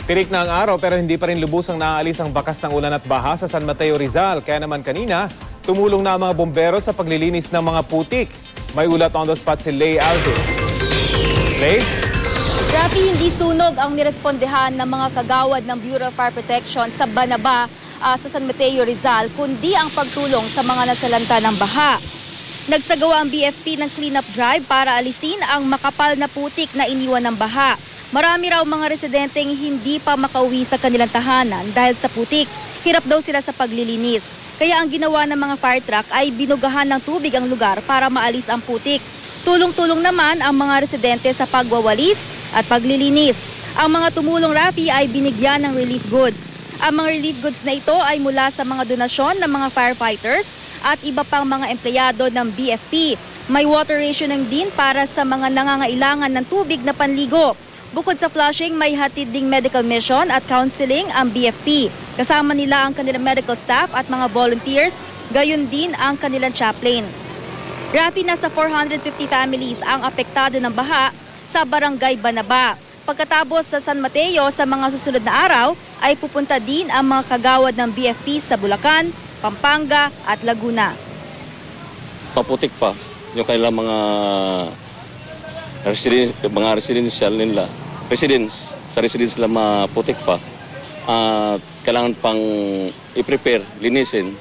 Tirik na ang araw pero hindi pa rin lubusang naaalis ang bakas ng ulan at baha sa San Mateo, Rizal. Kaya naman kanina, tumulong na ang mga bombero sa paglilinis ng mga putik. May ulat on the spot si Lay Alves. Lay? Rafi, hindi sunog ang nirespondehan ng mga kagawad ng Bureau of Fire Protection sa Banaba sa San Mateo, Rizal, kundi ang pagtulong sa mga nasalanta ng baha. Nagsagawa ang BFP ng cleanup drive para alisin ang makapal na putik na iniwan ng baha. Marami raw mga residenteng hindi pa makauwi sa kanilang tahanan dahil sa putik. Hirap daw sila sa paglilinis. Kaya ang ginawa ng mga fire truck ay binugahan ng tubig ang lugar para maalis ang putik. Tulong-tulong naman ang mga residente sa pagwawalis at paglilinis. Ang mga tumulong, Rafi, ay binigyan ng relief goods. Ang mga relief goods na ito ay mula sa mga donasyon ng mga firefighters at iba pang mga empleyado ng BFP. May water rationing din para sa mga nangangailangan ng tubig na panligo. Bukod sa flushing, may hatid ding medical mission at counseling ang BFP. Kasama nila ang kanilang medical staff at mga volunteers, gayon din ang kanilang chaplain. Rafi, nasa 450 families ang apektado ng baha sa Barangay Banaba. Pagkatapos sa San Mateo, sa mga susunod na araw, ay pupunta din ang mga kagawad ng BFP sa Bulacan, Pampanga at Laguna. Paputik pa yung kailang mga residential nila. Sa residence nila maputik pa. Kailangan pang i-prepare, linisin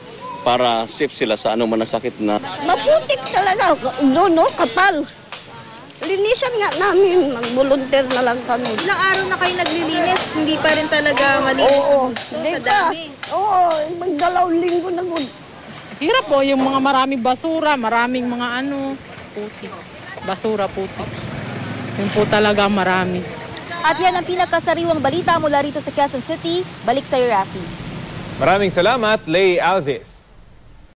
para safe sila sa anong manasakit na. Maputik talaga, no, kapal. Linisan nga namin, mag-volunteer na lang kami. Ilang araw na kayo naglilinis, hindi pa rin talaga malinis Oo, ang gusto hindi sa pa. dami. Oo, magdalawang linggo na good. Hirap po, yung mga maraming basura, maraming mga putik. Basura, putik. Yun po talaga marami. At yan ang pinakasariwang balita mula rito sa Quezon City. Balik sa iyo, Rafi. Maraming salamat, Lay Alves.